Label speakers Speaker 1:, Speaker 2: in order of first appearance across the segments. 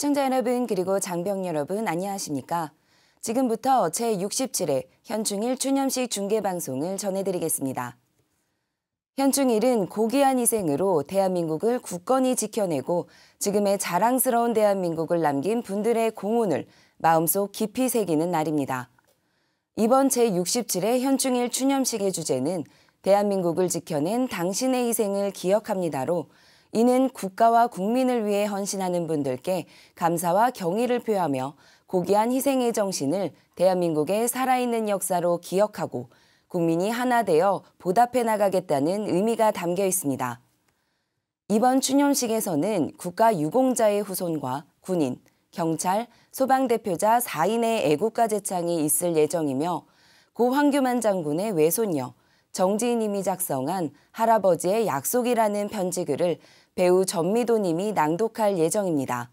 Speaker 1: 시청자 여러분 그리고 장병 여러분 안녕하십니까? 지금부터 제67회 현충일 추념식 중계방송을 전해드리겠습니다. 현충일은 고귀한 희생으로 대한민국을 굳건히 지켜내고 지금의 자랑스러운 대한민국을 남긴 분들의 공훈을 마음속 깊이 새기는 날입니다. 이번 제67회 현충일 추념식의 주제는 대한민국을 지켜낸 당신의 희생을 기억합니다로 이는 국가와 국민을 위해 헌신하는 분들께 감사와 경의를 표하며 고귀한 희생의 정신을 대한민국의 살아있는 역사로 기억하고 국민이 하나 되어 보답해 나가겠다는 의미가 담겨 있습니다. 이번 추념식에서는 국가유공자의 후손과 군인, 경찰, 소방대표자 4인의 애국가 제창이 있을 예정이며 고 황교만 장군의 외손녀, 정지희님이 작성한 할아버지의 약속이라는 편지글을 배우 전미도 님이 낭독할 예정입니다.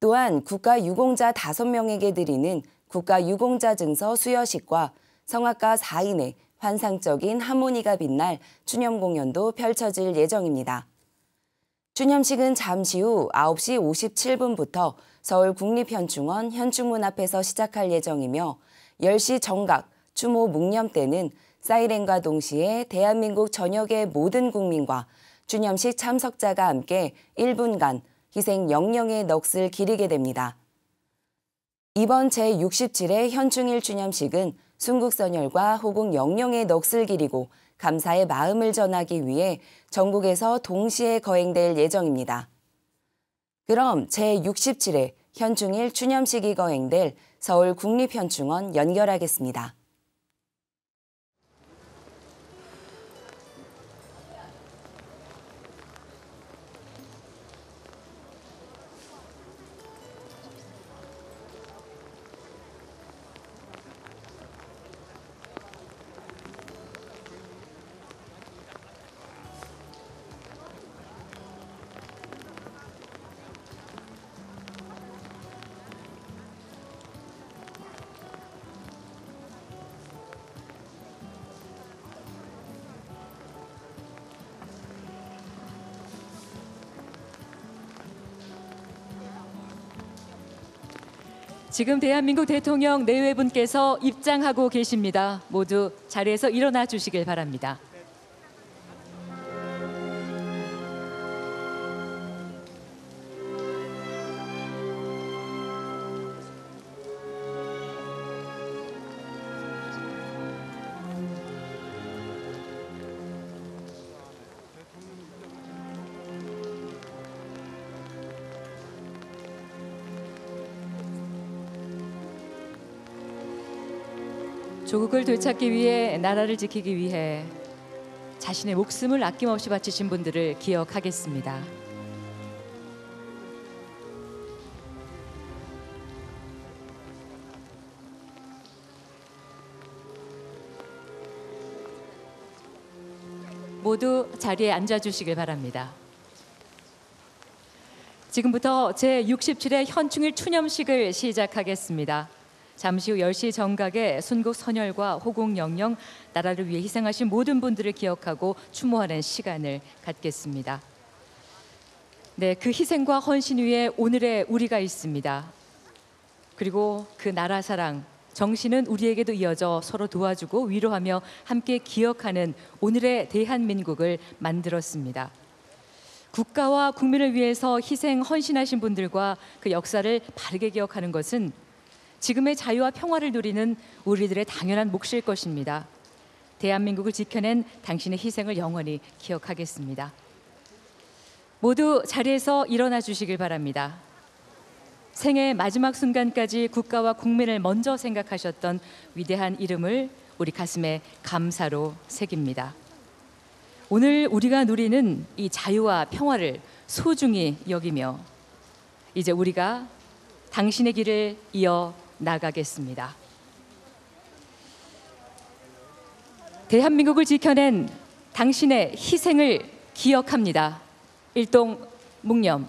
Speaker 1: 또한 국가유공자 5명에게 드리는 국가유공자 증서 수여식과 성악가 4인의 환상적인 하모니가 빛날 추념 공연도 펼쳐질 예정입니다. 추념식은 잠시 후 9시 57분부터 서울국립현충원 현충문 앞에서 시작할 예정이며 10시 정각 추모 묵념 때는 사이렌과 동시에 대한민국 전역의 모든 국민과 추념식 참석자가 함께 1분간 희생 영령의 넋을 기리게 됩니다. 이번 제67회 현충일 추념식은 순국선열과 호국 영령의 넋을 기리고 감사의 마음을 전하기 위해 전국에서 동시에 거행될 예정입니다. 그럼 제67회 현충일 추념식이 거행될 서울국립현충원 연결하겠습니다.
Speaker 2: 지금 대한민국 대통령 내외분께서 입장하고 계십니다. 모두 자리에서 일어나 주시길 바랍니다. 조국을 되찾기 위해 나라를 지키기 위해 자신의 목숨을 아낌없이 바치신 분들을 기억하겠습니다. 모두 자리에 앉아주시길 바랍니다. 지금부터 제67회 현충일 추념식을 시작하겠습니다. 잠시 후 10시 정각에 순국 선열과 호국 영령, 나라를 위해 희생하신 모든 분들을 기억하고 추모하는 시간을 갖겠습니다. 네, 그 희생과 헌신 위에 오늘의 우리가 있습니다. 그리고 그 나라 사랑, 정신은 우리에게도 이어져 서로 도와주고 위로하며 함께 기억하는 오늘의 대한민국을 만들었습니다. 국가와 국민을 위해서 희생, 헌신하신 분들과 그 역사를 바르게 기억하는 것은 지금의 자유와 평화를 누리는 우리들의 당연한 몫일 것입니다. 대한민국을 지켜낸 당신의 희생을 영원히 기억하겠습니다. 모두 자리에서 일어나 주시길 바랍니다. 생애의 마지막 순간까지 국가와 국민을 먼저 생각하셨던 위대한 이름을 우리 가슴에 감사로 새깁니다. 오늘 우리가 누리는 이 자유와 평화를 소중히 여기며 이제 우리가 당신의 길을 이어 나가겠습니다. 대한민국을 지켜낸 당신의 희생을 기억합니다. 일동 묵념.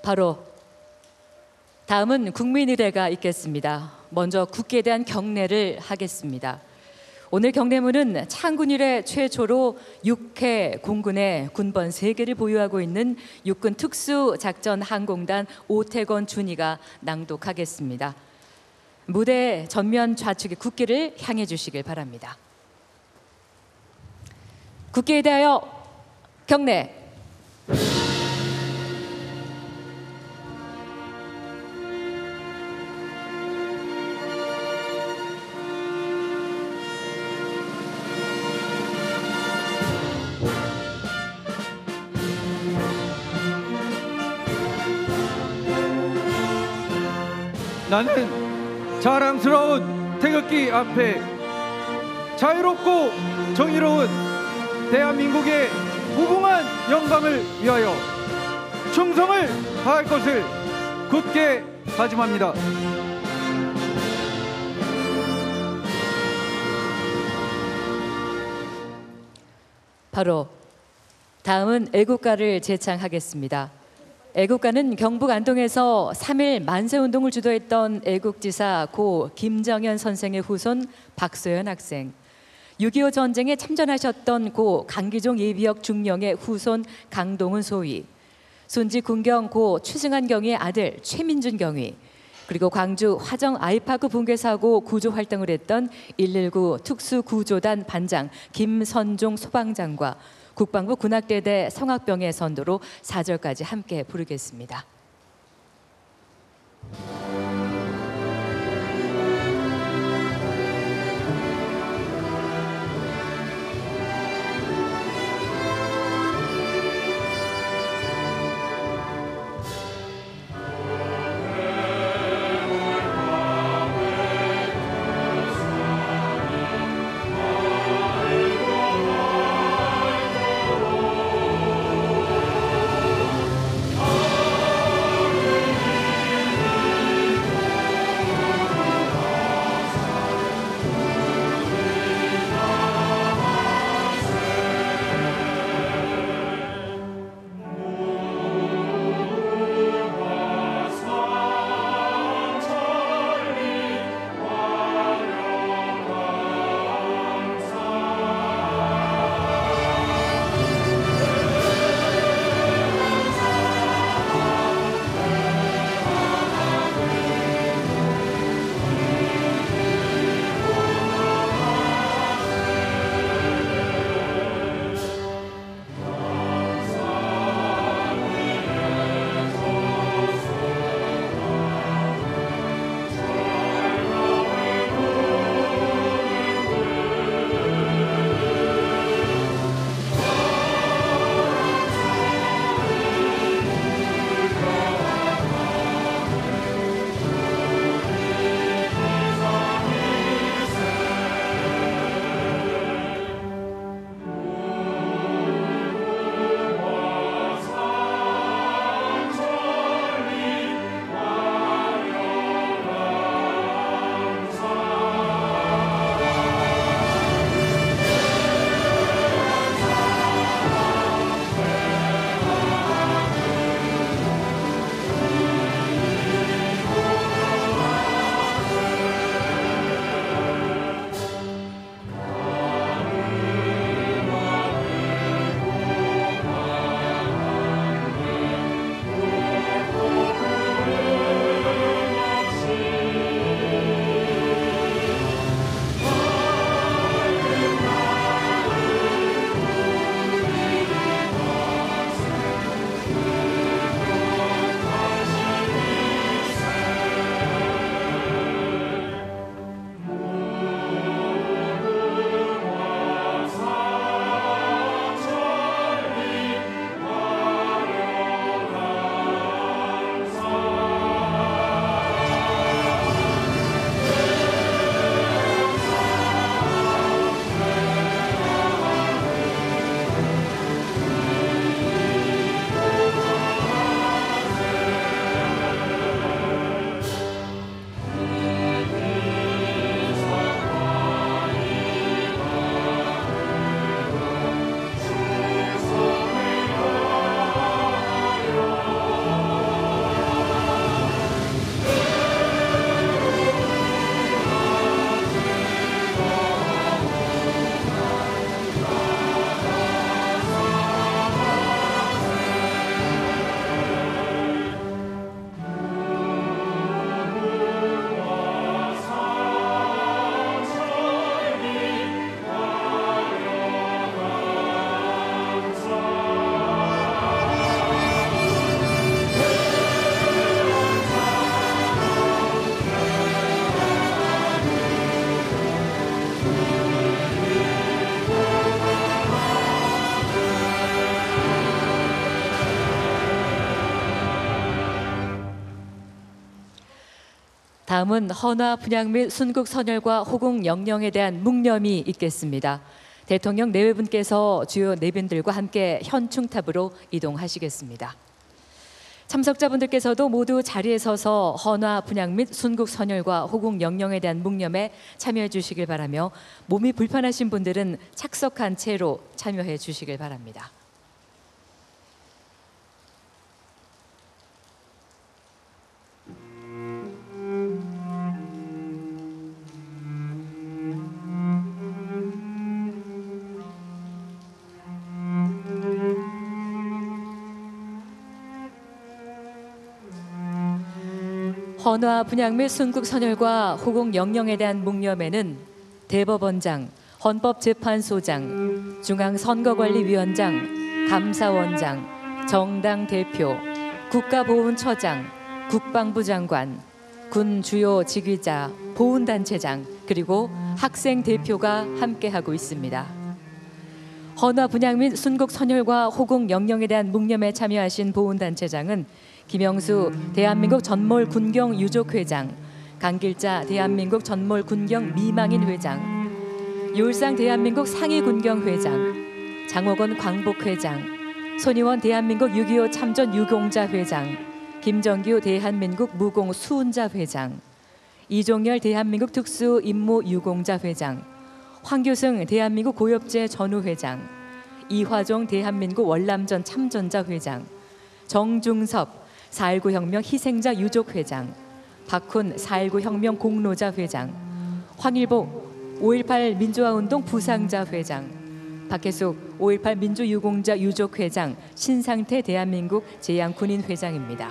Speaker 2: 바로 다음은 국민의례가 있겠습니다. 먼저 국기에 대한 경례를 하겠습니다. 오늘 경례문은 창군 이래 최초로 육해 공군의 군번 3개를 보유하고 있는 육군 특수작전항공단 오태건 준이가 낭독하겠습니다. 무대 전면 좌측의 국기를 향해 주시길 바랍니다. 국기에 대하여 경례.
Speaker 3: 나는 자랑스러운 태극기 앞에 자유롭고 정의로운 대한민국의 무궁한 영광을 위하여 충성을 다할 것을 굳게 다짐합니다.
Speaker 2: 바로 다음은 애국가를 제창하겠습니다. 애국가는 경북 안동에서 3.1 만세운동을 주도했던 애국지사 고 김정현 선생의 후손 박소연 학생, 6.25 전쟁에 참전하셨던 고 강기종 예비역 중령의 후손 강동훈 소위, 순지 군경 고 추승한 경위의 아들 최민준 경위, 그리고 광주 화정 아이파크 붕괴 사고 구조 활동을 했던 119 특수구조단 반장 김선종 소방장과 국방부 군악대대 성악병의 선도로 4절까지 함께 부르겠습니다. 다음은 헌화 분향 및 순국 선열과 호국 영령에 대한 묵념이 있겠습니다. 대통령 내외분께서 주요 내빈들과 함께 현충탑으로 이동하시겠습니다. 참석자분들께서도 모두 자리에 서서 헌화 분향 및 순국 선열과 호국 영령에 대한 묵념에 참여해 주시길 바라며 몸이 불편하신 분들은 착석한 채로 참여해 주시길 바랍니다. 헌화 분향 및 순국 선열과 호국 영령에 대한 묵념에는 대법원장, 헌법재판소장, 중앙선거관리위원장, 감사원장, 정당 대표, 국가보훈처장, 국방부 장관, 군 주요 직위자, 보훈단체장, 그리고 학생 대표가 함께하고 있습니다. 헌화 분향 및 순국 선열과 호국 영령에 대한 묵념에 참여하신 보훈단체장은 김영수 대한민국 전몰 군경 유족회장, 강길자 대한민국 전몰 군경 미망인 회장, 유울상 대한민국 상위 군경 회장, 장옥원 광복회장, 손희원 대한민국 6.25 참전 유공자 회장, 김정규 대한민국 무공 수훈자 회장, 이종열 대한민국 특수 임무 유공자 회장, 황교승 대한민국 고엽제 전후 회장, 이화종 대한민국 월남전 참전자 회장, 정중섭 4.19 혁명 희생자 유족 회장, 박훈 4.19 혁명 공로자 회장, 황일복 5.18 민주화운동 부상자 회장, 박혜숙 5.18 민주유공자 유족 회장, 신상태 대한민국 제양군인 회장입니다.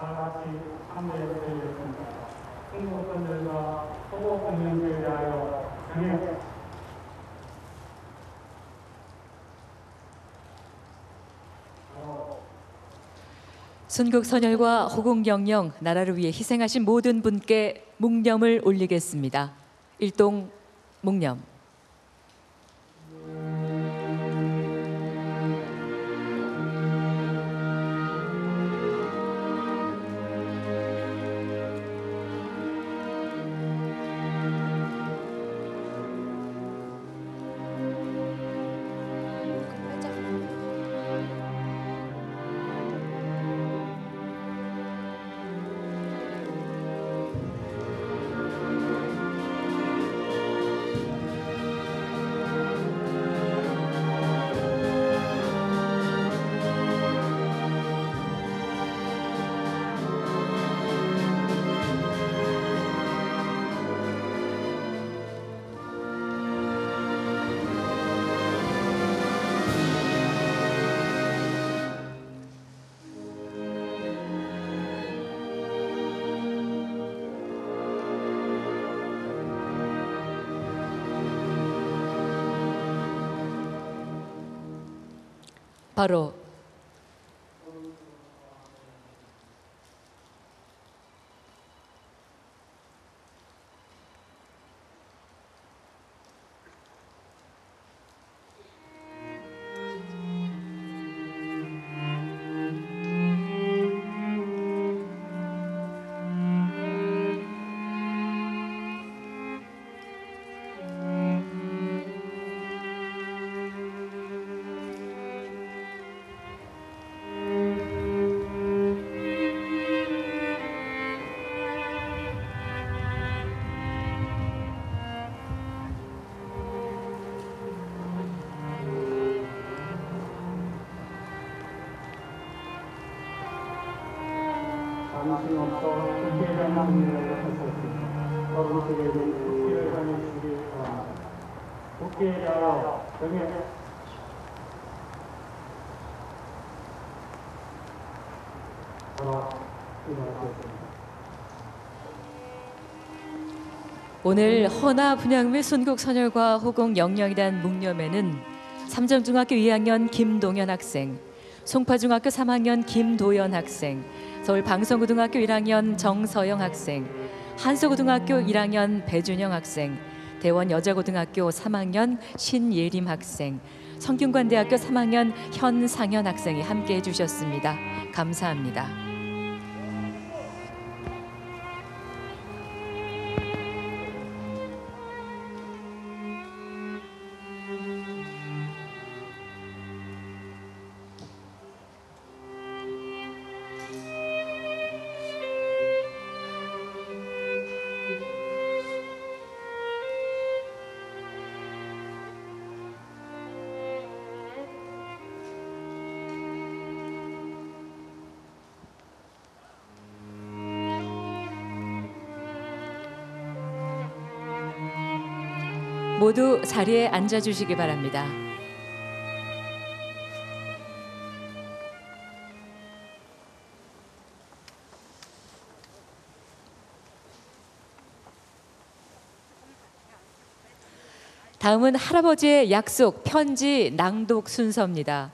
Speaker 4: 다같이 참여해드리겠습니다. 순국선열과 호국영령을 위하여 경영
Speaker 2: 순국 선열과 호국 영령, 나라를 위해 희생하신 모든 분께 묵념을 올리겠습니다. 일동 묵념. 바로
Speaker 4: 정신없어 국회의장 국민을 하셨습니다. 여러분들에게 국회를 향해 주길 바랍니다. 국회에 대하여 정해 일어나겠습니다.
Speaker 2: 오늘 허나 분향회 순국 선열과 호공 영령이란 묵념에는 삼정중학교 2학년 김동현 학생, 송파중학교 3학년 김도연 학생, 서울방송고등학교 1학년 정서영 학생, 한서고등학교 1학년 배준영 학생, 대원여자고등학교 3학년 신예림 학생, 성균관대학교 3학년 현상현 학생이 함께해 주셨습니다. 감사합니다. 모두 자리에 앉아주시기 바랍니다. 다음은 할아버지의 약속 편지 낭독 순서입니다.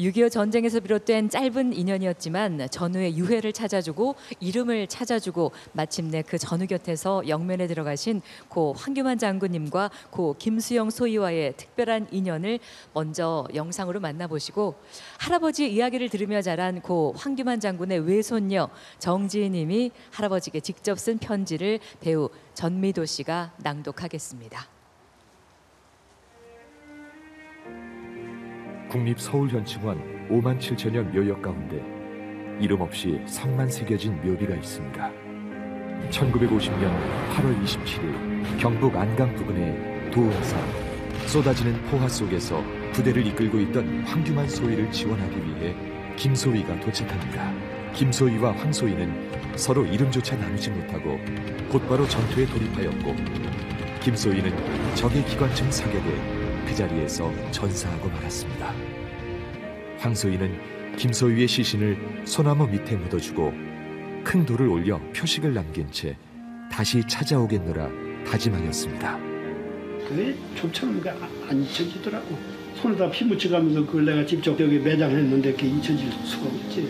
Speaker 2: 6.25 전쟁에서 비롯된 짧은 인연이었지만 전우의 유해를 찾아주고 이름을 찾아주고 마침내 그 전우 곁에서 영면에 들어가신 고 황교안 장군님과 고 김수영 소위와의 특별한 인연을 먼저 영상으로 만나보시고 할아버지 이야기를 들으며 자란 고 황교안 장군의 외손녀 정지희님이 할아버지께 직접 쓴 편지를 배우 전미도 씨가 낭독하겠습니다.
Speaker 5: 국립서울현충원 5만 7천여 묘역 가운데 이름 없이 성만 새겨진 묘비가 있습니다. 1950년 8월 27일 경북 안강 부근의 도은산 쏟아지는 포화 속에서 부대를 이끌고 있던 황규만 소위를 지원하기 위해 김소위가 도착합니다. 김소위와 황소위는 서로 이름조차 나누지 못하고 곧바로 전투에 돌입하였고 김소위는 적의 기관총 사격에 그 자리에서 전사하고 말았습니다. 황소위는 김소위의 시신을 소나무 밑에 묻어주고 큰 돌을 올려 표식을 남긴 채 다시 찾아오겠노라 다짐하였습니다.
Speaker 6: 그게 좀처럼 안 잊혀지더라고. 손에다 피 묻혀가면서 그걸 내가 직접 여기 매장했는데 그게 잊혀질 수가 없지.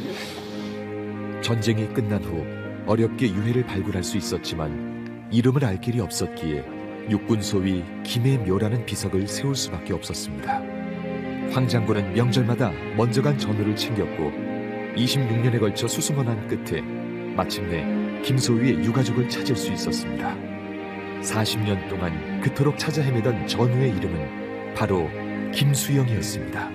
Speaker 5: 전쟁이 끝난 후 어렵게 유해를 발굴할 수 있었지만 이름을 알 길이 없었기에 육군소위 김의 묘라는 비석을 세울 수밖에 없었습니다. 황 장군은 명절마다 먼저 간 전우를 챙겼고 26년에 걸쳐 수소문한 끝에 마침내 김소위의 유가족을 찾을 수 있었습니다. 40년 동안 그토록 찾아 헤매던 전우의 이름은 바로 김수영이었습니다.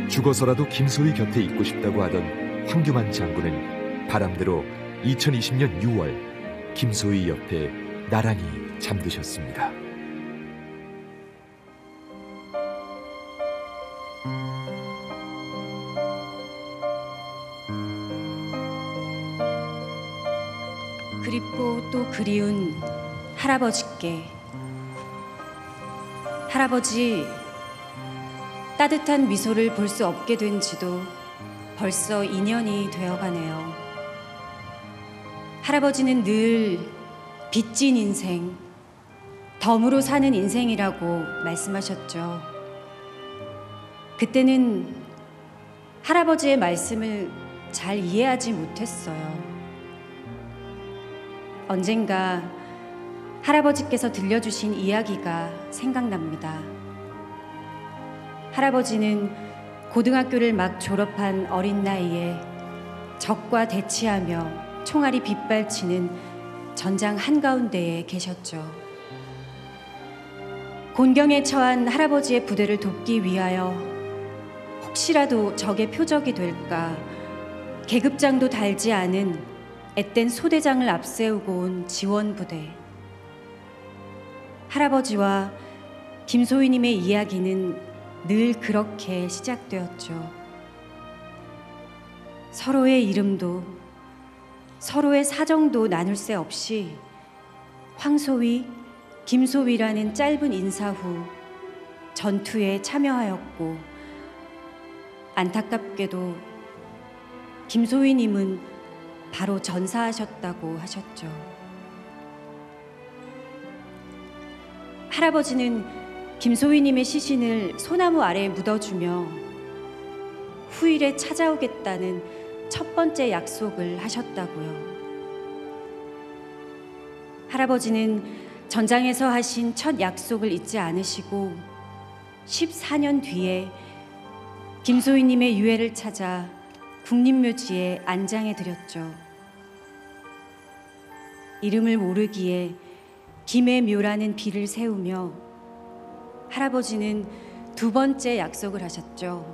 Speaker 5: 죽어서라도 김소위 곁에 있고 싶다고 하던 황교안 장군은 바람대로 2020년 6월 김소위 옆에 나란히 잠드셨습니다.
Speaker 7: 그립고 또 그리운 할아버지께 할아버지 따뜻한 미소를 볼 수 없게 된 지도 벌써 2년이 되어가네요. 할아버지는 늘 빚진 인생, 덤으로 사는 인생이라고 말씀하셨죠. 그때는 할아버지의 말씀을 잘 이해하지 못했어요. 언젠가 할아버지께서 들려주신 이야기가 생각납니다. 할아버지는 고등학교를 막 졸업한 어린 나이에 적과 대치하며 총알이 빗발치는 전장 한가운데에 계셨죠. 곤경에 처한 할아버지의 부대를 돕기 위하여 혹시라도 적의 표적이 될까 계급장도 달지 않은 앳된 소대장을 앞세우고 온 지원부대. 할아버지와 김소희님의 이야기는 늘 그렇게 시작되었죠. 서로의 이름도 서로의 사정도 나눌 새 없이 황소위, 김소위라는 짧은 인사 후 전투에 참여하였고, 안타깝게도 김소희님은 바로 전사하셨다고 하셨죠. 할아버지는 김소희님의 시신을 소나무 아래에 묻어주며 후일에 찾아오겠다는 첫 번째 약속을 하셨다고요. 할아버지는 전장에서 하신 첫 약속을 잊지 않으시고 14년 뒤에 김소희님의 유해를 찾아 국립묘지에 안장해 드렸죠. 이름을 모르기에 김의 묘라는 비를 세우며 할아버지는 두 번째 약속을 하셨죠.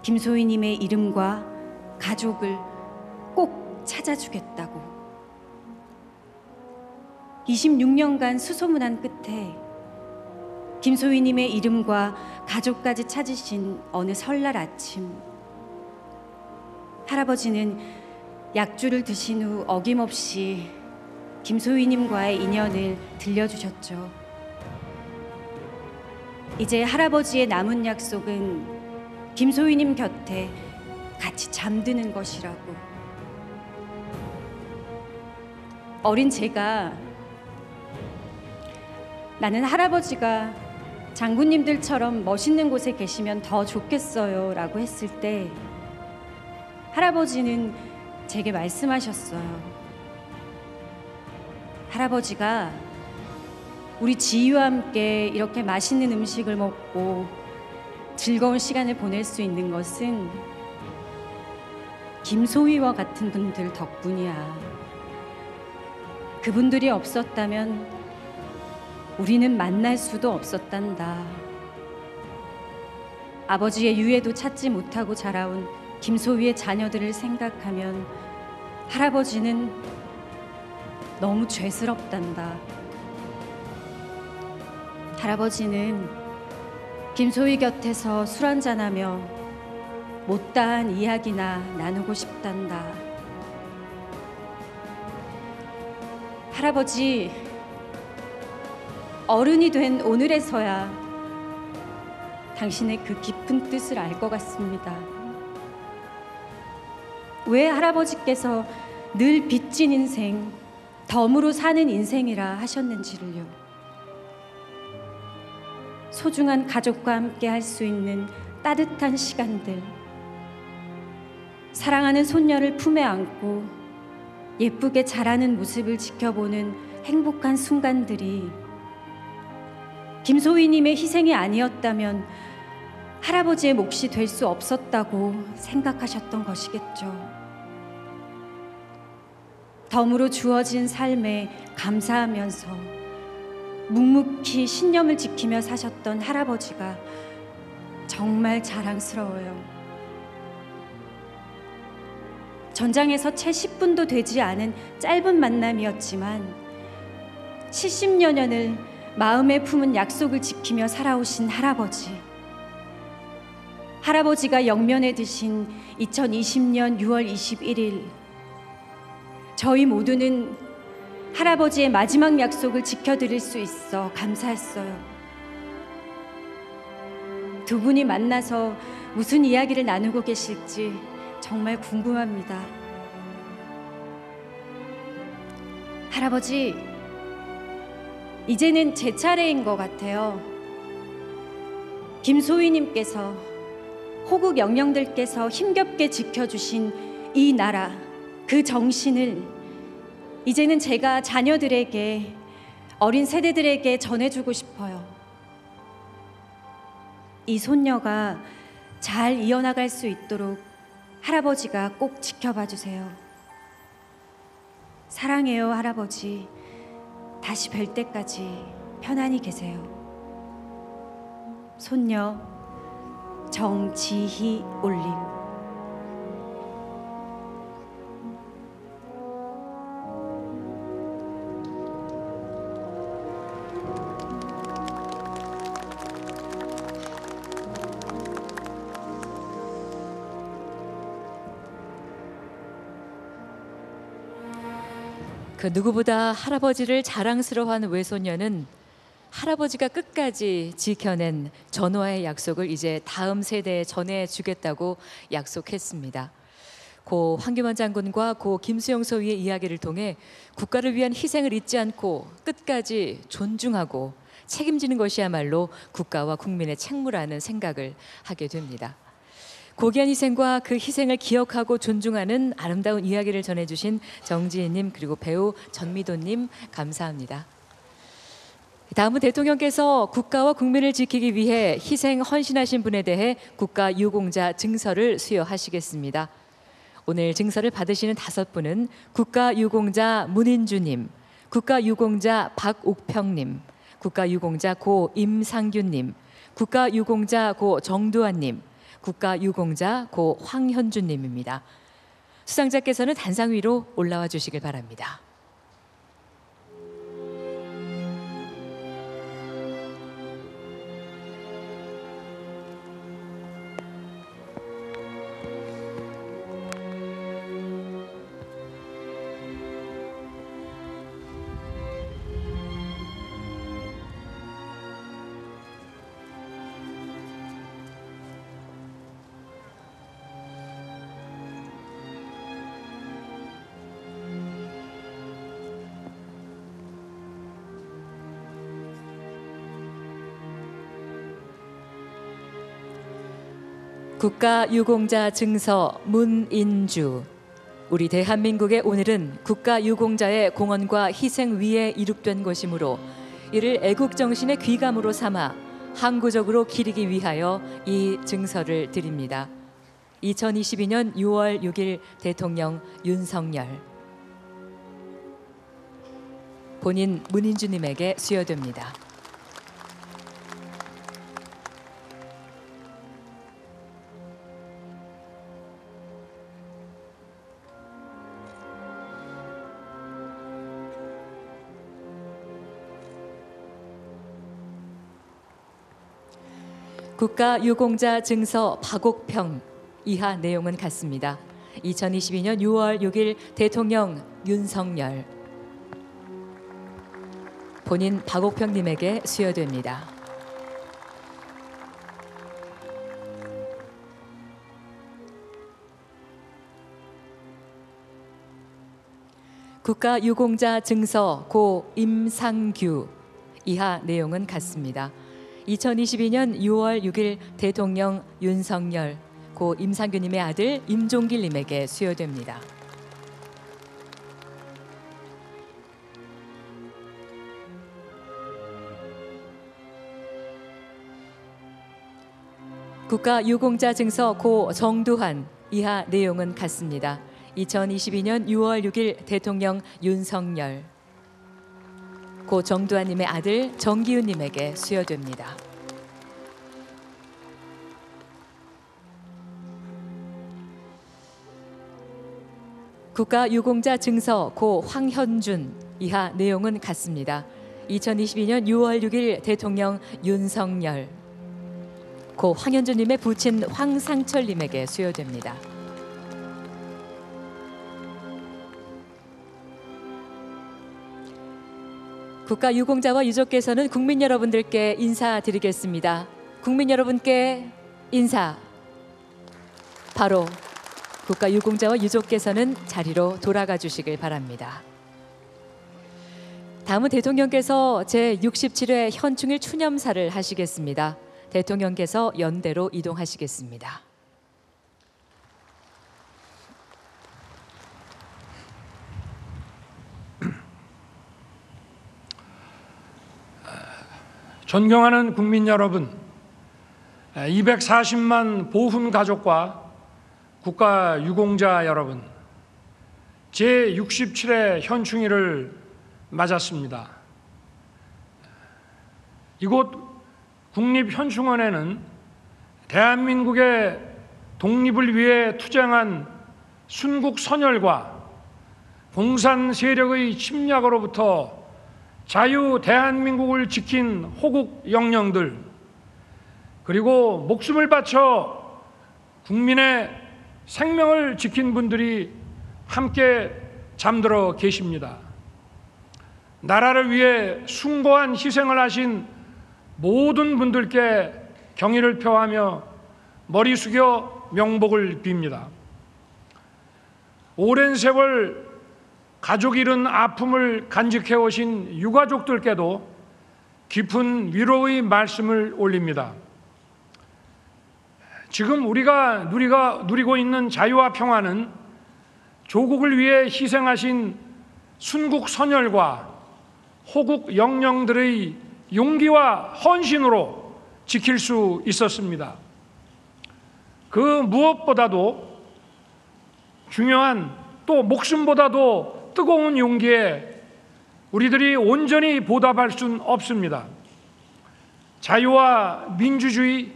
Speaker 7: 김소희님의 이름과 가족을 꼭 찾아주겠다고. 26년간 수소문한 끝에 김소희님의 이름과 가족까지 찾으신 어느 설날 아침, 할아버지는 약주를 드신 후 어김없이 김소희님과의 인연을 들려주셨죠. 이제 할아버지의 남은 약속은 김소희님 곁에 같이 잠드는 것이라고. 어린 제가 나는 할아버지가 장군님들처럼 멋있는 곳에 계시면 더 좋겠어요 라고 했을 때 할아버지는 제게 말씀하셨어요. 할아버지가 우리 지희와 함께 이렇게 맛있는 음식을 먹고 즐거운 시간을 보낼 수 있는 것은 김소희와 같은 분들 덕분이야. 그분들이 없었다면 우리는 만날 수도 없었단다. 아버지의 유해도 찾지 못하고 자라온 김소희의 자녀들을 생각하면 할아버지는 너무 죄스럽단다. 할아버지는 김소희 곁에서 술 한잔하며 못다한 이야기나 나누고 싶단다. 할아버지, 어른이 된 오늘에서야 당신의 그 깊은 뜻을 알 것 같습니다. 왜 할아버지께서 늘 빚진 인생, 덤으로 사는 인생이라 하셨는지를요. 소중한 가족과 함께 할 수 있는 따뜻한 시간들, 사랑하는 손녀를 품에 안고 예쁘게 자라는 모습을 지켜보는 행복한 순간들이 김소희님의 희생이 아니었다면 할아버지의 몫이 될 수 없었다고 생각하셨던 것이겠죠. 덤으로 주어진 삶에 감사하면서 묵묵히 신념을 지키며 사셨던 할아버지가 정말 자랑스러워요. 전장에서 채 10분도 되지 않은 짧은 만남이었지만 70여 년을 마음에 품은 약속을 지키며 살아오신 할아버지. 할아버지가 영면에 드신 2020년 6월 21일, 저희 모두는 할아버지의 마지막 약속을 지켜드릴 수 있어 감사했어요. 두 분이 만나서 무슨 이야기를 나누고 계실지 정말 궁금합니다. 할아버지, 이제는 제 차례인 것 같아요. 김소희님께서 호국 영령들께서 힘겹게 지켜주신 이 나라, 그 정신을 이제는 제가 자녀들에게, 어린 세대들에게 전해주고 싶어요. 이 손녀가 잘 이어나갈 수 있도록 할아버지가 꼭 지켜봐 주세요. 사랑해요, 할아버지. 다시 뵐 때까지 편안히 계세요. 손녀 정지희 올림.
Speaker 2: 그 누구보다 할아버지를 자랑스러워하는 외손녀는 할아버지가 끝까지 지켜낸 전화의 약속을 이제 다음 세대에 전해주겠다고 약속했습니다. 고 황교안 장군과 고 김수영 소위의 이야기를 통해 국가를 위한 희생을 잊지 않고 끝까지 존중하고 책임지는 것이야말로 국가와 국민의 책무라는 생각을 하게 됩니다. 고귀한 희생과 그 희생을 기억하고 존중하는 아름다운 이야기를 전해주신 정지희님 그리고 배우 전미도님 감사합니다. 다음은 대통령께서 국가와 국민을 지키기 위해 희생 헌신하신 분에 대해 국가유공자 증서를 수여하시겠습니다. 오늘 증서를 받으시는 5분은 국가유공자 문인주님, 국가유공자 박옥평님, 국가유공자 고 임상균님, 국가유공자 고 정두환님, 국가유공자 고 황현준님입니다. 수상자께서는 단상 위로 올라와 주시길 바랍니다. 국가유공자 증서 문인주. 우리 대한민국의 오늘은 국가유공자의 공헌과 희생 위에 이룩된 것이므로 이를 애국정신의 귀감으로 삼아 항구적으로 기리기 위하여 이 증서를 드립니다. 2022년 6월 6일 대통령 윤석열. 본인 문인주님에게 수여됩니다. 국가유공자 증서 박옥평. 이하 내용은 같습니다. 2022년 6월 6일 대통령 윤석열. 본인 박옥평님에게 수여됩니다. 국가유공자 증서 고 임상규. 이하 내용은 같습니다. 2022년 6월 6일 대통령 윤석열, 고 임상규님의 아들 임종길님에게 수여됩니다. 국가유공자 증서 고 정두환. 이하 내용은 같습니다. 2022년 6월 6일 대통령 윤석열, 고 정두환님의 아들 정기훈님에게 수여됩니다. 국가유공자 증서 고 황현준. 이하 내용은 같습니다. 2022년 6월 6일 대통령 윤석열, 고 황현준님의 부친 황상철님에게 수여됩니다. 국가유공자와 유족께서는 국민 여러분들께 인사드리겠습니다. 국민 여러분께 인사. 바로 국가유공자와 유족께서는 자리로 돌아가 주시길 바랍니다. 다음은 대통령께서 제67회 현충일 추념사를 하시겠습니다. 대통령께서 연대로 이동하시겠습니다.
Speaker 8: 존경하는 국민 여러분, 240만 보훈 가족과 국가 유공자 여러분, 제67회 현충일을 맞았습니다. 이곳 국립현충원에는 대한민국의 독립을 위해 투쟁한 순국 선열과 공산 세력의 침략으로부터 자유 대한민국을 지킨 호국 영령들, 그리고 목숨을 바쳐 국민의 생명을 지킨 분들이 함께 잠들어 계십니다. 나라를 위해 숭고한 희생을 하신 모든 분들께 경의를 표하며 머리 숙여 명복을 빕니다. 오랜 세월 가족 잃은 아픔을 간직해 오신 유가족들께도 깊은 위로의 말씀을 올립니다. 지금 우리가 누리고 있는 자유와 평화는 조국을 위해 희생하신 순국 선열과 호국 영령들의 용기와 헌신으로 지킬 수 있었습니다. 그 무엇보다도 중요한, 또 목숨보다도 뜨거운 용기에 우리들이 온전히 보답할 수는 없습니다. 자유와 민주주의,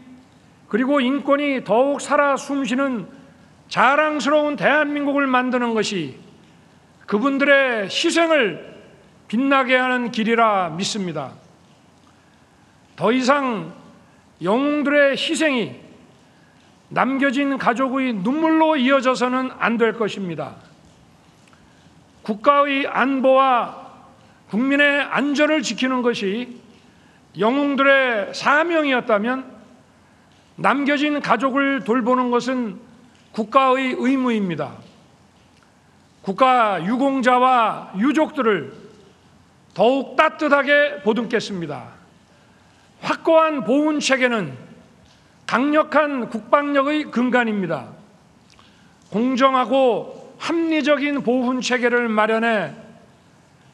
Speaker 8: 그리고 인권이 더욱 살아 숨쉬는 자랑스러운 대한민국을 만드는 것이 그분들의 희생을 빛나게 하는 길이라 믿습니다. 더 이상 영웅들의 희생이 남겨진 가족의 눈물로 이어져서는 안 될 것입니다. 국가의 안보와 국민의 안전을 지키는 것이 영웅들의 사명이었다면 남겨진 가족을 돌보는 것은 국가의 의무입니다. 국가 유공자와 유족들을 더욱 따뜻하게 보듬겠습니다. 확고한 보훈 체계는 강력한 국방력의 근간입니다. 공정하고 합리적인 보훈 체계를 마련해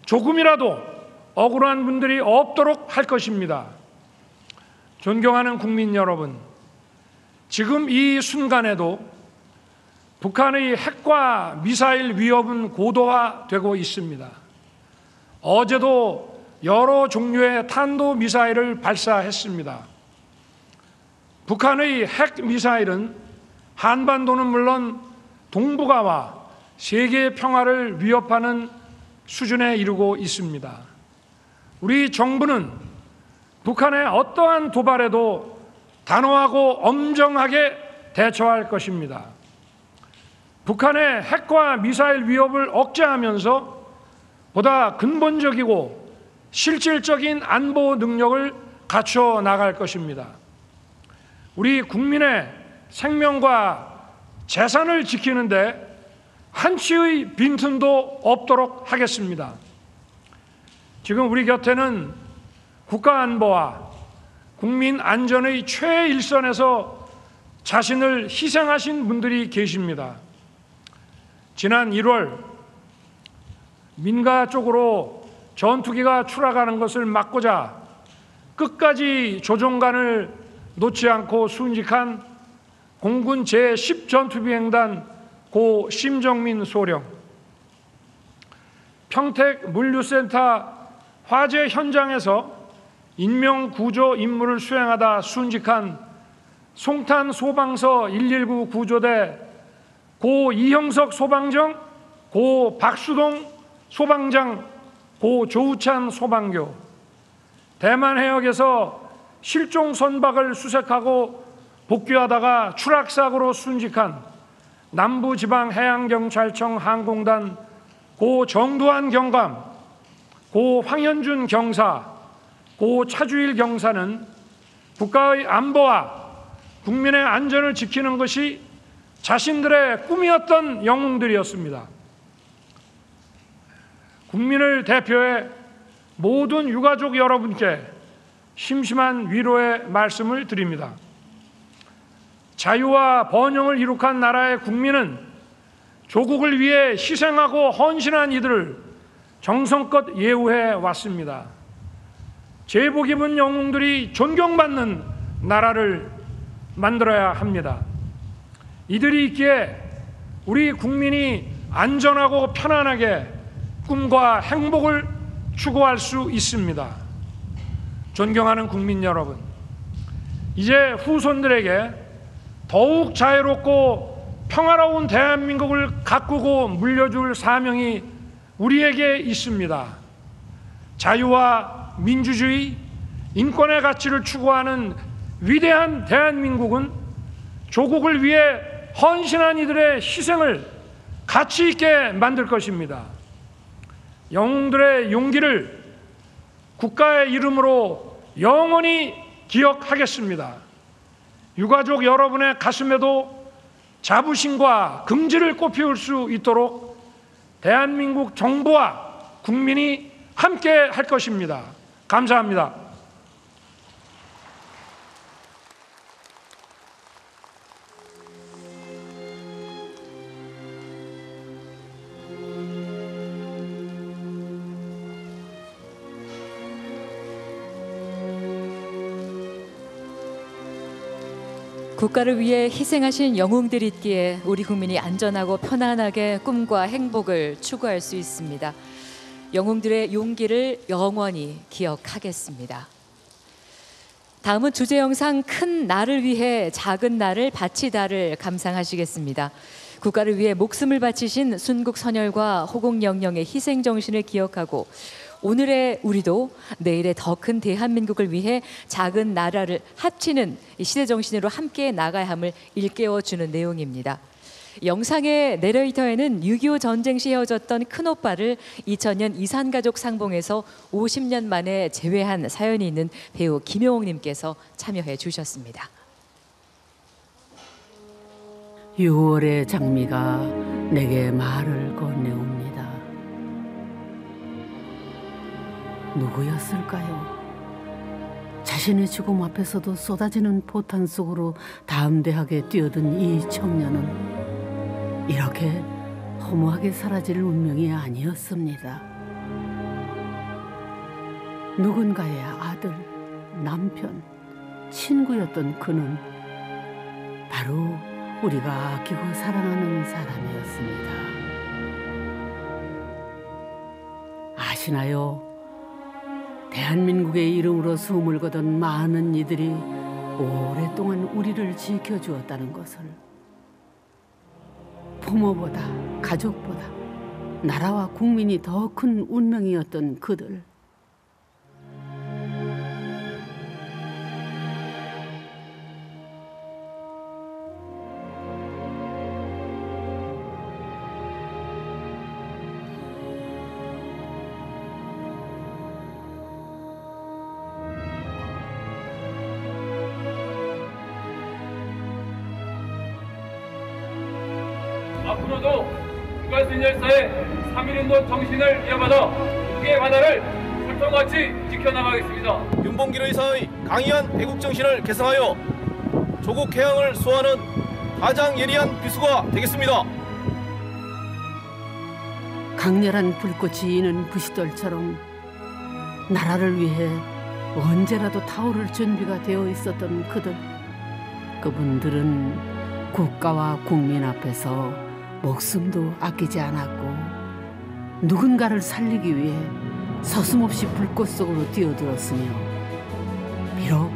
Speaker 8: 조금이라도 억울한 분들이 없도록 할 것입니다. 존경하는 국민 여러분, 지금 이 순간에도 북한의 핵과 미사일 위협은 고도화되고 있습니다. 어제도 여러 종류의 탄도미사일을 발사했습니다. 북한의 핵미사일은 한반도는 물론 동북아와 세계 평화를 위협하는 수준에 이르고 있습니다. 우리 정부는 북한의 어떠한 도발에도 단호하고 엄정하게 대처할 것입니다. 북한의 핵과 미사일 위협을 억제하면서 보다 근본적이고 실질적인 안보 능력을 갖춰 나갈 것입니다. 우리 국민의 생명과 재산을 지키는데 한치의 빈틈도 없도록 하겠습니다. 지금 우리 곁에는 국가안보와 국민 안전의 최일선에서 자신을 희생하신 분들이 계십니다. 지난 1월 민가 쪽으로 전투기가 추락하는 것을 막고자 끝까지 조종관을 놓지 않고 순직한 공군 제10전투비행단 고 심정민 소령, 평택 물류센터 화재 현장에서 인명구조 임무를 수행하다 순직한 송탄 소방서 119 구조대 고 이형석 소방정, 고 박수동 소방장, 고 조우찬 소방교, 대만 해역에서 실종 선박을 수색하고 복귀하다가 추락사고로 순직한 남부지방해양경찰청 항공단 고 정두환 경감, 고 황현준 경사, 고 차주일 경사는 국가의 안보와 국민의 안전을 지키는 것이 자신들의 꿈이었던 영웅들이었습니다. 국민을 대표해 모든 유가족 여러분께 심심한 위로의 말씀을 드립니다. 자유와 번영을 이룩한 나라의 국민은 조국을 위해 희생하고 헌신한 이들을 정성껏 예우해 왔습니다. 제복 입은 영웅들이 존경받는 나라를 만들어야 합니다. 이들이 있기에 우리 국민이 안전하고 편안하게 꿈과 행복을 추구할 수 있습니다. 존경하는 국민 여러분, 이제 후손들에게 더욱 자유롭고 평화로운 대한민국을 가꾸고 물려줄 사명이 우리에게 있습니다. 자유와 민주주의, 인권의 가치를 추구하는 위대한 대한민국은 조국을 위해 헌신한 이들의 희생을 가치 있게 만들 것입니다. 영웅들의 용기를 국가의 이름으로 영원히 기억하겠습니다. 유가족 여러분의 가슴에도 자부심과 긍지를 꽃피울 수 있도록 대한민국 정부와 국민이 함께 할 것입니다. 감사합니다.
Speaker 2: 국가를 위해 희생하신 영웅들이 있기에 우리 국민이 안전하고 편안하게 꿈과 행복을 추구할 수 있습니다. 영웅들의 용기를 영원히 기억하겠습니다. 다음은 주제 영상 큰 나를 위해 작은 나를 바치다를 감상하시겠습니다. 국가를 위해 목숨을 바치신 순국 선열과 호국 영령의 희생 정신을 기억하고 오늘의 우리도 내일의 더 큰 대한민국을 위해 작은 나라를 합치는 시대 정신으로 함께 나가야 함을 일깨워주는 내용입니다. 영상의 내레이터에는 6.25 전쟁 시 헤어졌던 큰오빠를 2000년 이산가족 상봉에서 50년 만에 재회한 사연이 있는 배우 김용옥님께서 참여해 주셨습니다.
Speaker 9: 6월의 장미가 내게 말을 건네옵니다. 누구였을까요? 자신의 죽음 앞에서도 쏟아지는 포탄 속으로 담대하게 뛰어든 이 청년은 이렇게 허무하게 사라질 운명이 아니었습니다. 누군가의 아들, 남편, 친구였던 그는 바로 우리가 아끼고 사랑하는 사람이었습니다. 아시나요? 대한민국의 이름으로 숨을 거둔 많은 이들이 오랫동안 우리를 지켜주었다는 것을, 부모보다 가족보다 나라와 국민이 더 큰 운명이었던 그들,
Speaker 10: 앞으로도 국가순열사의 3.1운동 정신을 이어받아 국의 바다를 철통같이 지켜나가겠습니다.
Speaker 11: 윤봉길 의사의 강인한 애국정신을 계승하여 조국 해양을 수호하는 가장 예리한 비수가 되겠습니다.
Speaker 9: 강렬한 불꽃이 이는 부싯돌처럼 나라를 위해 언제라도 타오를 준비가 되어 있었던 그들, 그분들은 국가와 국민 앞에서 목숨도 아끼지 않았고 누군가를 살리기 위해 서슴없이 불꽃 속으로 뛰어들었으며 비록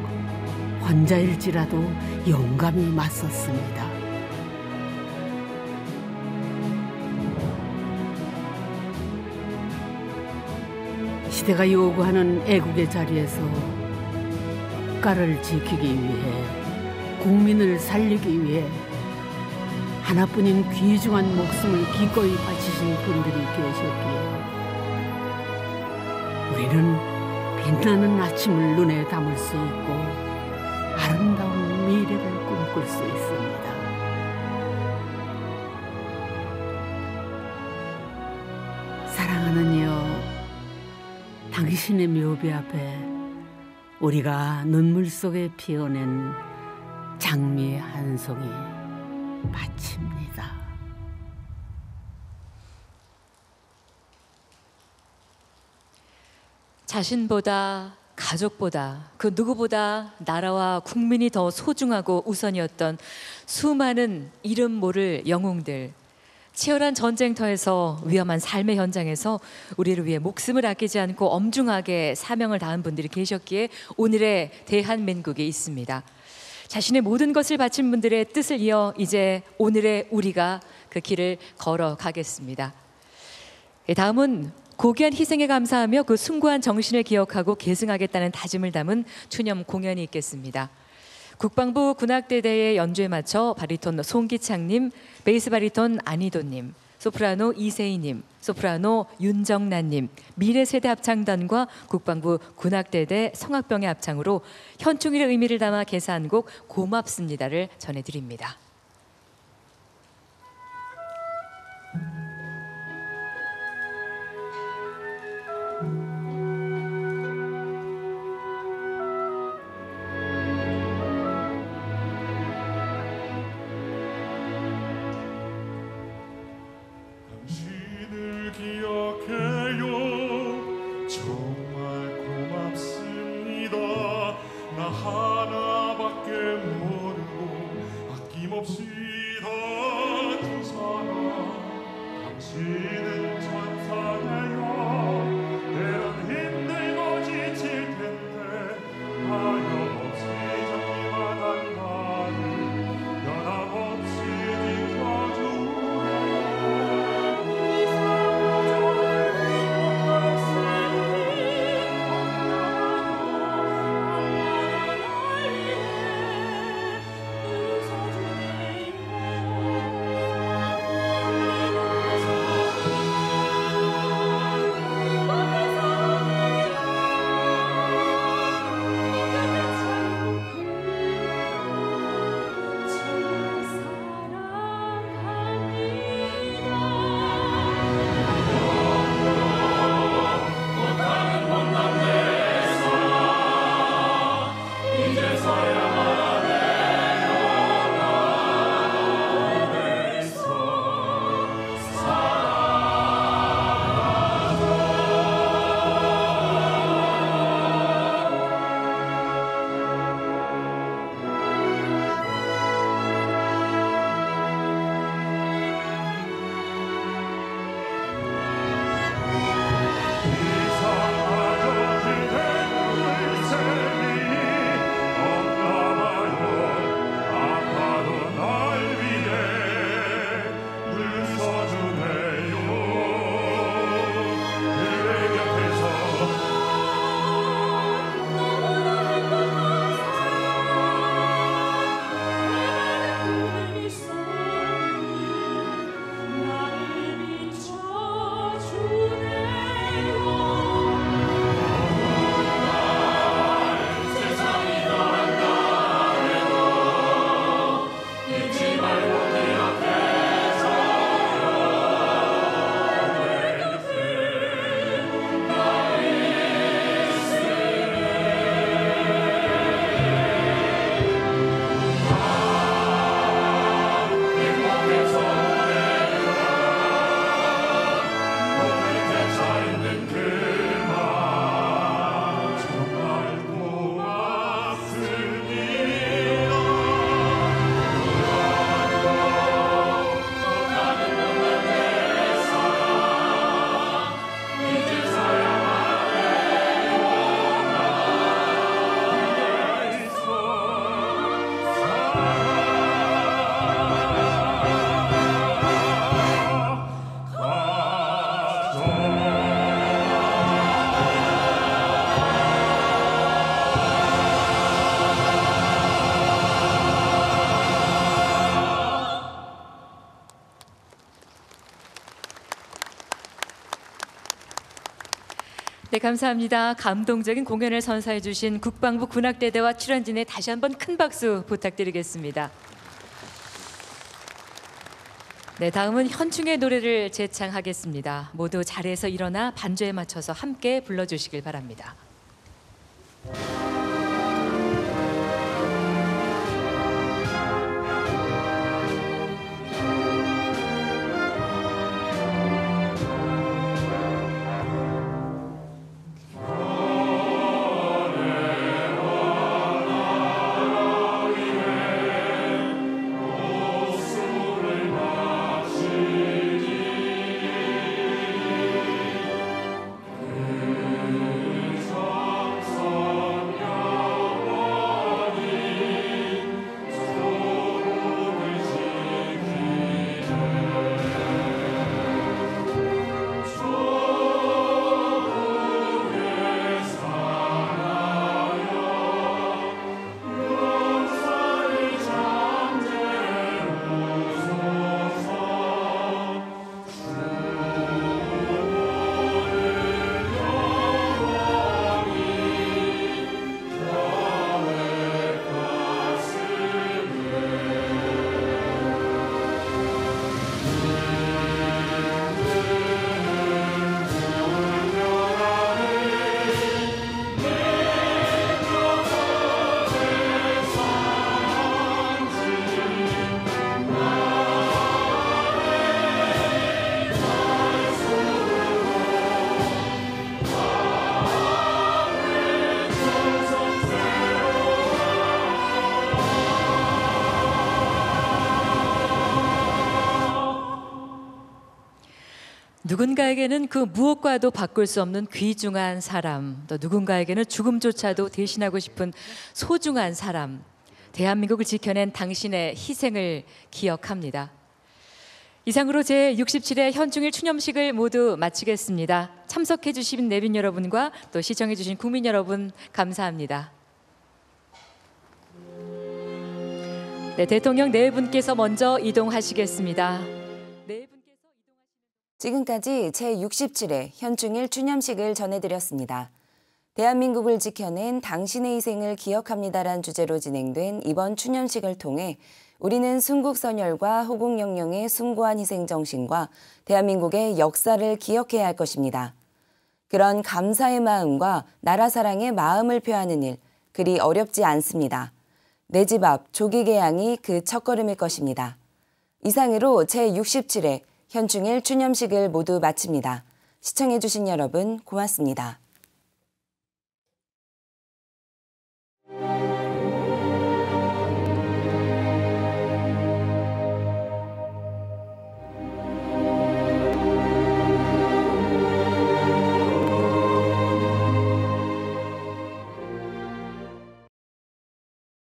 Speaker 9: 환자일지라도 용감히 맞섰습니다. 시대가 요구하는 애국의 자리에서 국가를 지키기 위해, 국민을 살리기 위해 하나뿐인 귀중한 목숨을 기꺼이 바치신 분들이 계셨기에 우리는 빛나는 아침을 눈에 담을 수 있고 아름다운 미래를 꿈꿀 수 있습니다. 사랑하는 이여, 당신의 묘비 앞에 우리가 눈물 속에 피어낸 장미의 한 송이 바칩니다.
Speaker 2: 자신보다 가족보다 그 누구보다 나라와 국민이 더 소중하고 우선이었던 수많은 이름 모를 영웅들, 치열한 전쟁터에서 위험한 삶의 현장에서 우리를 위해 목숨을 아끼지 않고 엄중하게 사명을 다한 분들이 계셨기에 오늘의 대한민국이 있습니다. 자신의 모든 것을 바친 분들의 뜻을 이어 이제 오늘의 우리가 그 길을 걸어가겠습니다. 다음은 고귀한 희생에 감사하며 그 숭고한 정신을 기억하고 계승하겠다는 다짐을 담은 추념 공연이 있겠습니다. 국방부 군악대대의 연주에 맞춰 바리톤 송기창님, 베이스 바리톤 안희도님, 소프라노 이세희님, 소프라노 윤정란님, 미래세대 합창단과 국방부 군악대대 성악병의 합창으로 현충일의 의미를 담아 개사한 곡 고맙습니다를 전해드립니다. 네, 감사합니다. 감동적인 공연을 선사해 주신 국방부 군악대대와 출연진에 다시 한번 큰 박수 부탁드리겠습니다. 네, 다음은 현충의 노래를 재창하겠습니다. 모두 자리에서 일어나 반주에 맞춰서 함께 불러주시길 바랍니다.
Speaker 12: 내
Speaker 2: 누군가에게는 그 무엇과도 바꿀 수 없는 귀중한 사람, 또 누군가에게는 죽음조차도 대신하고 싶은 소중한 사람, 대한민국을 지켜낸 당신의 희생을 기억합니다. 이상으로 제67회 현충일 추념식을 모두 마치겠습니다. 참석해 주신 내빈 여러분과 또 시청해 주신 국민 여러분 감사합니다. 네, 대통령 네 분께서 먼저 이동하시겠습니다.
Speaker 1: 지금까지 제67회 현충일 추념식을 전해드렸습니다. 대한민국을 지켜낸 당신의 희생을 기억합니다란 주제로 진행된 이번 추념식을 통해 우리는 순국선열과 호국영령의 숭고한 희생정신과 대한민국의 역사를 기억해야 할 것입니다. 그런 감사의 마음과 나라 사랑의 마음을 표하는 일, 그리 어렵지 않습니다. 내 집 앞 조기개양이 그 첫걸음일 것입니다. 이상으로 제67회 현충일 추념식을 모두 마칩니다. 시청해주신 여러분 고맙습니다.